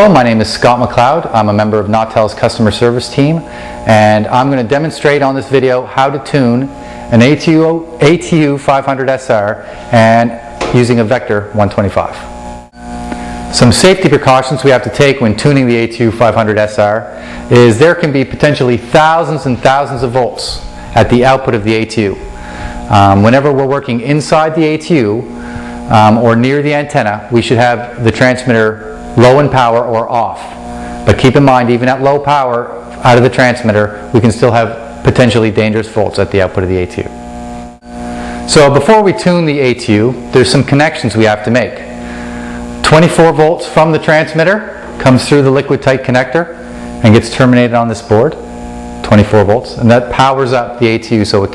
Hello, my name is Scott McLeod. I'm a member of Nautel's customer service team, and I'm going to demonstrate on this video how to tune an ATU500SR and using a Vector 125. Some safety precautions we have to take when tuning the ATU500SR is there can be potentially thousands and thousands of volts at the output of the ATU. Whenever we're working inside the ATU or near the antenna, we should have the transmitter low in power or off. But keep in mind, even at low power out of the transmitter, we can still have potentially dangerous volts at the output of the ATU. So before we tune the ATU, there's some connections we have to make. 24 volts from the transmitter comes through the liquid tight connector and gets terminated on this board. 24 volts, and that powers up the ATU so it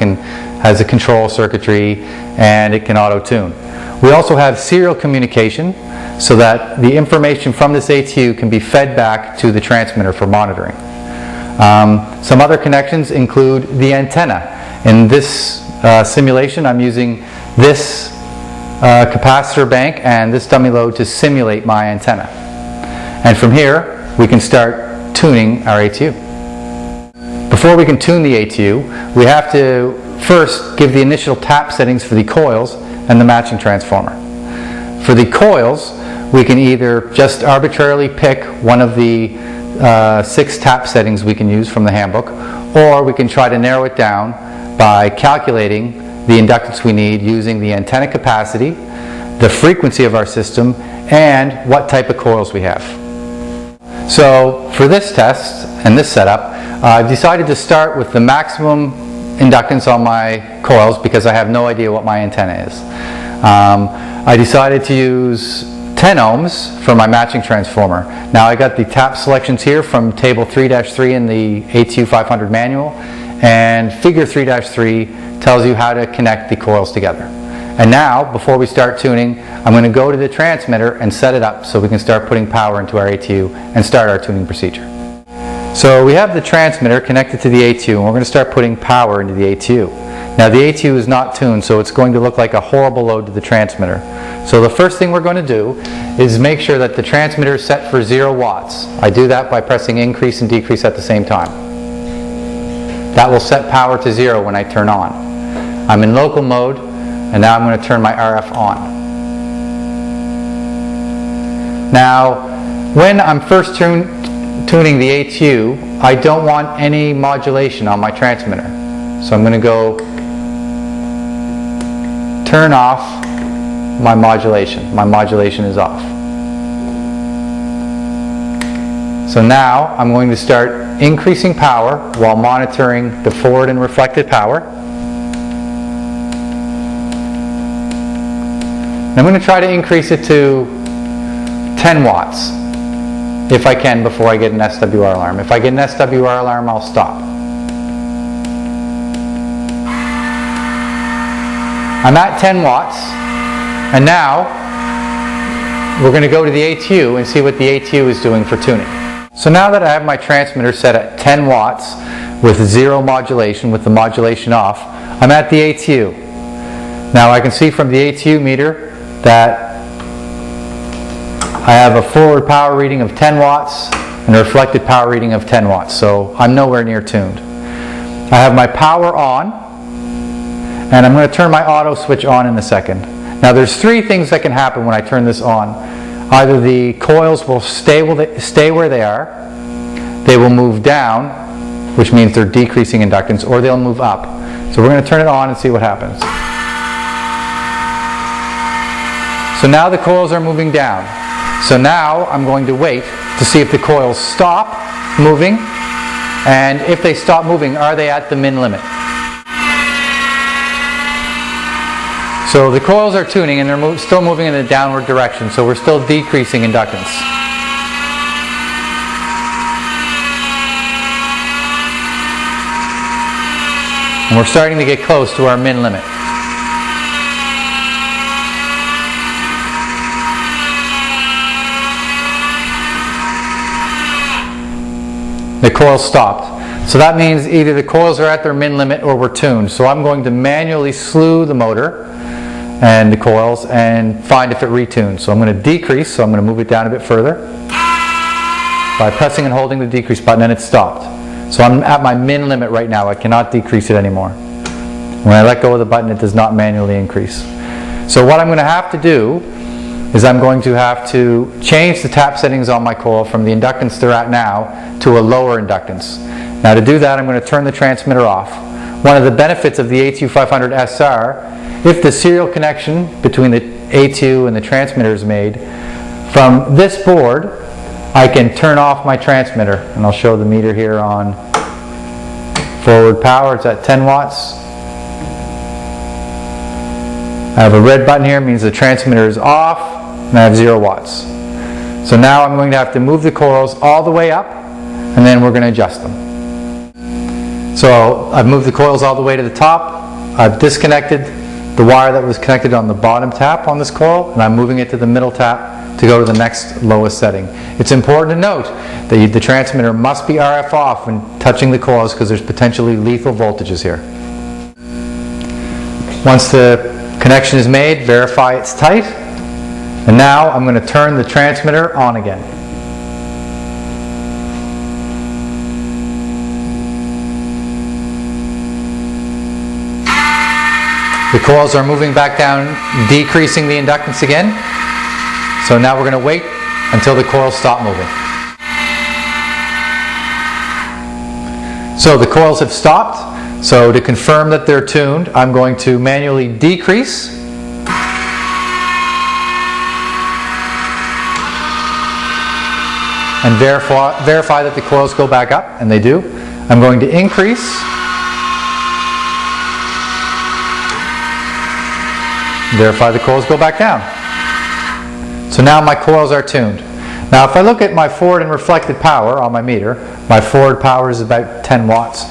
has a control circuitry and it can auto tune. We also have serial communication so that the information from this ATU can be fed back to the transmitter for monitoring. Some other connections include the antenna. In this simulation, I'm using this capacitor bank and this dummy load to simulate my antenna. And from here, we can start tuning our ATU. Before we can tune the ATU, we have to first give the initial tap settings for the coils and the matching transformer. For the coils, we can either just arbitrarily pick one of the 6 tap settings we can use from the handbook, or we can try to narrow it down by calculating the inductance we need using the antenna capacity, the frequency of our system, and what type of coils we have. So for this test and this setup, I've decided to start with the maximum inductance on my coils because I have no idea what my antenna is. I decided to use 10 ohms for my matching transformer. Now I got the tap selections here from table 3-3 in the ATU500 manual, and figure 3-3 tells you how to connect the coils together. And now, before we start tuning, I'm going to go to the transmitter and set it up so we can start putting power into our ATU and start our tuning procedure. So we have the transmitter connected to the ATU, and we're going to start putting power into the ATU. Now the ATU is not tuned, so it's going to look like a horrible load to the transmitter. So the first thing we're going to do is make sure that the transmitter is set for 0 watts. I do that by pressing increase and decrease at the same time. That will set power to 0 when I turn on. I'm in local mode, and now I'm going to turn my RF on. Now, when I'm first tuning the ATU, I don't want any modulation on my transmitter. So I'm going to go turn off my modulation. My modulation is off. So now I'm going to start increasing power while monitoring the forward and reflected power. And I'm going to try to increase it to 10 watts if I can before I get an SWR alarm. If I get an SWR alarm, I'll stop. I'm at 10 watts, and now we're going to go to the ATU and see what the ATU is doing for tuning. So now that I have my transmitter set at 10 watts with 0 modulation, with the modulation off, I'm at the ATU. Now I can see from the ATU meter that I have a forward power reading of 10 watts and a reflected power reading of 10 watts, so I'm nowhere near tuned. I have my power on, and I'm going to turn my auto switch on in a second. Now there's 3 things that can happen when I turn this on. Either the coils will stay where they are, they will move down, which means they're decreasing inductance, or they'll move up. So we're going to turn it on and see what happens. So now the coils are moving down. So now I'm going to wait to see if the coils stop moving, and if they stop moving, are they at the min limit? So the coils are tuning and they're still moving in the downward direction, so we're still decreasing inductance. And we're starting to get close to our min limit. The coils stopped. So that means either the coils are at their min limit or we're tuned. So I'm going to manually slew the motor and the coils and find if it retunes. So I'm going to decrease, so I'm going to move it down a bit further. by pressing and holding the decrease button, and it stopped. So I'm at my min limit right now. I cannot decrease it anymore. When I let go of the button, it does not manually increase. So what I'm going to have to do is I'm going to have to change the tap settings on my coil from the inductance they're at now to a lower inductance. Now to do that, I'm going to turn the transmitter off. One of the benefits of the ATU500SR, if the serial connection between the ATU and the transmitter is made, from this board I can turn off my transmitter, and I'll show the meter here on forward power. It's at 10 watts. I have a red button here, means the transmitter is off, and I have 0 watts. So now I'm going to have to move the coils all the way up, and then we're going to adjust them. So I've moved the coils all the way to the top. I've disconnected the wire that was connected on the bottom tap on this coil, and I'm moving it to the middle tap to go to the next lowest setting. It's important to note that the transmitter must be RF off when touching the coils, because there's potentially lethal voltages here. Once the connection is made, verify it's tight, and now I'm going to turn the transmitter on again. The coils are moving back down, decreasing the inductance again. So now we're going to wait until the coils stop moving. So the coils have stopped. So to confirm that they're tuned, I'm going to manually decrease. And verify that the coils go back up, and they do. I'm going to increase. Verify the coils go back down. So now my coils are tuned. Now if I look at my forward and reflected power on my meter, my forward power is about 10 watts.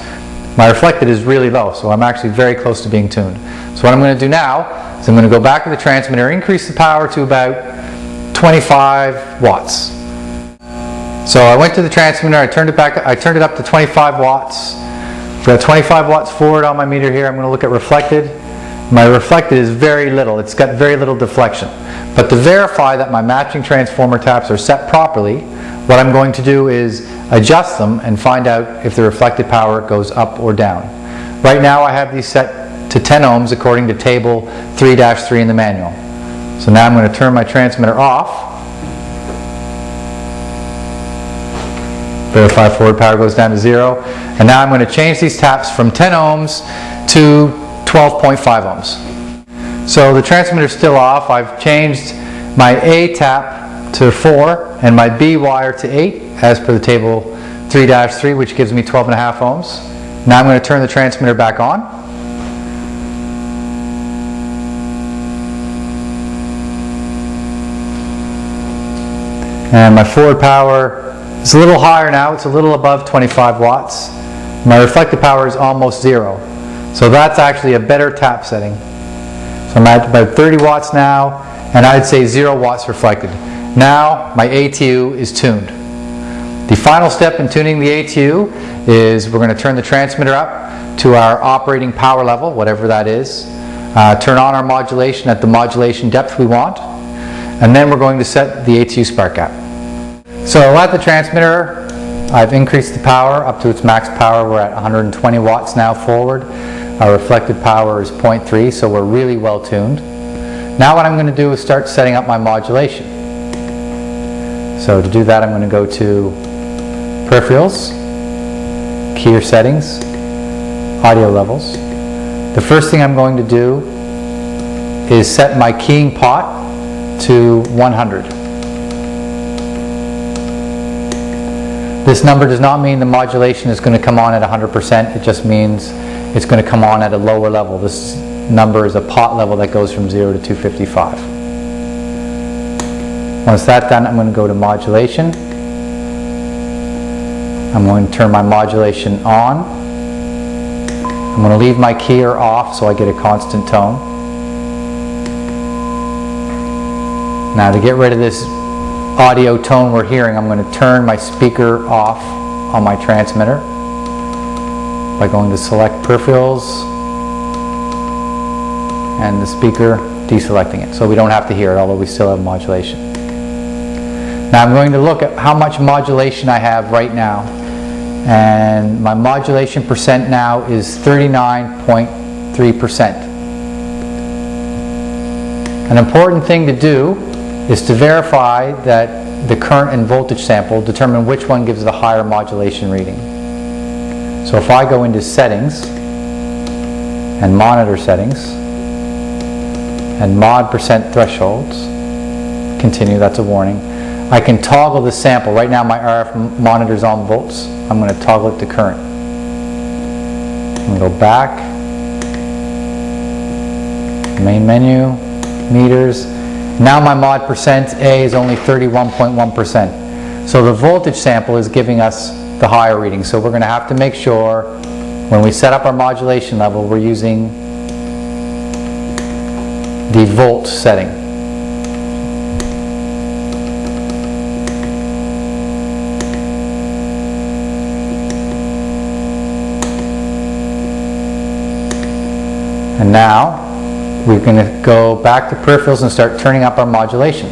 My reflected is really low, so I'm actually very close to being tuned. So what I'm going to do now is I'm going to go back to the transmitter, increase the power to about 25 watts. So I went to the transmitter, I turned it up to 25 watts. I've got 25 watts forward on my meter here. I'm going to look at reflected. My reflected is very little. It's got very little deflection. But to verify that my matching transformer taps are set properly, what I'm going to do is adjust them and find out if the reflected power goes up or down. Right now I have these set to 10 ohms according to table 3-3 in the manual. So now I'm going to turn my transmitter off. Verify forward power goes down to 0. And now I'm going to change these taps from 10 ohms to 12.5 ohms. So the transmitter is still off. I've changed my A tap to 4 and my B wire to 8 as per the table 3-3, which gives me 12.5 ohms. Now I'm going to turn the transmitter back on. And my forward power is a little higher now. It's a little above 25 watts. My reflected power is almost 0. So that's actually a better tap setting. So I'm at about 30 watts now, and I'd say 0 watts reflected. Now my ATU is tuned. The final step in tuning the ATU is we're going to turn the transmitter up to our operating power level, whatever that is. Turn on our modulation at the modulation depth we want, and then we're going to set the ATU spark gap. So at the transmitter, I've increased the power up to its max power. We're at 120 watts now forward. Our reflected power is 0.3, so we're really well tuned. Now what I'm going to do is start setting up my modulation. So to do that, I'm going to go to Peripherals, Keyer Settings, Audio Levels. The first thing I'm going to do is set my keying pot to 100. This number does not mean the modulation is going to come on at 100%, it just means it's going to come on at a lower level. This number is a pot level that goes from 0 to 255. Once that's done, I'm going to go to modulation. I'm going to turn my modulation on. I'm going to leave my keyer off so I get a constant tone. Now to get rid of this audio tone we're hearing, I'm going to turn my speaker off on my transmitter by going to select Peripherals and the speaker, deselecting it, so we don't have to hear it, although we still have modulation. Now I'm going to look at how much modulation I have right now. And my modulation percent now is 39.3%. An important thing to do is to verify that the current and voltage sample determine which one gives the higher modulation reading. So if I go into settings and monitor settings and mod percent thresholds, continue, that's a warning. I can toggle the sample. Right now my RF monitor is on volts. I'm going to toggle it to current. I'm going to go back, main menu, meters. Now my mod percent A is only 31.1%. So the voltage sample is giving us the higher reading. So we're going to have to make sure when we set up our modulation level we're using the volt setting. And now we're going to go back to peripherals and start turning up our modulation.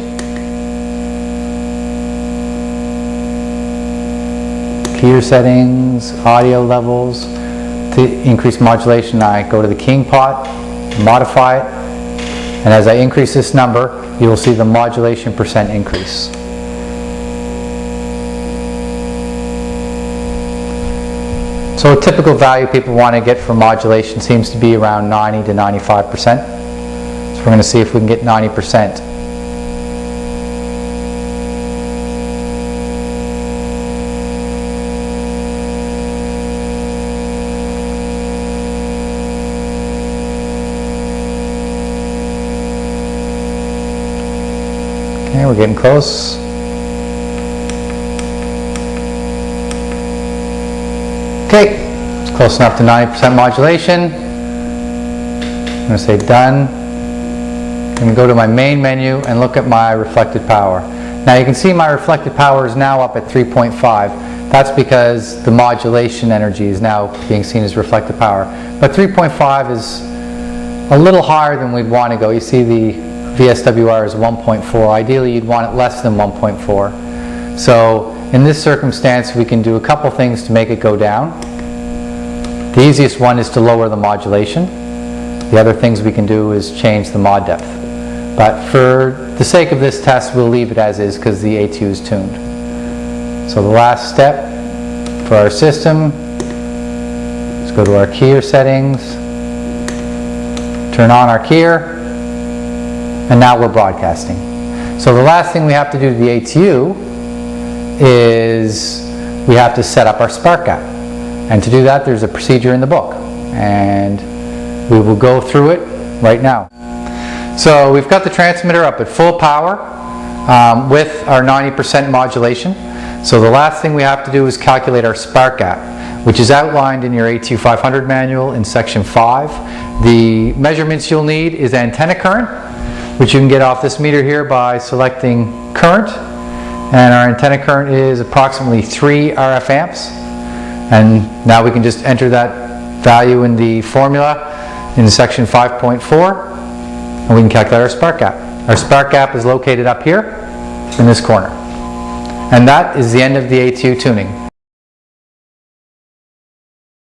Keyer settings, audio levels. To increase modulation, I go to the keying pot, modify it, and as I increase this number, you will see the modulation percent increase. So a typical value people want to get for modulation seems to be around 90 to 95%. So we're going to see if we can get 90%. Okay, we're getting close. Okay, it's close enough to 90% modulation. I'm going to say done. I'm going to go to my main menu and look at my reflected power. Now you can see my reflected power is now up at 3.5. That's because the modulation energy is now being seen as reflected power. But 3.5 is a little higher than we'd want to go. You see the VSWR is 1.4. Ideally you'd want it less than 1.4. So in this circumstance we can do a couple things to make it go down. The easiest one is to lower the modulation. The other things we can do is change the mod depth. But for the sake of this test we'll leave it as is because the ATU is tuned. So the last step for our system, let's go to our keyer settings, turn on our keyer, and now we're broadcasting. So the last thing we have to do to the ATU is we have to set up our spark gap. And to do that there's a procedure in the book. And we will go through it right now. So we've got the transmitter up at full power with our 90% modulation. So the last thing we have to do is calculate our spark gap, which is outlined in your ATU500 manual in section 5. The measurements you'll need is antenna current, which you can get off this meter here by selecting current. And our antenna current is approximately 3 RF amps. And now we can just enter that value in the formula in section 5.4 and we can calculate our spark gap. Our spark gap is located up here in this corner. And that is the end of the ATU tuning.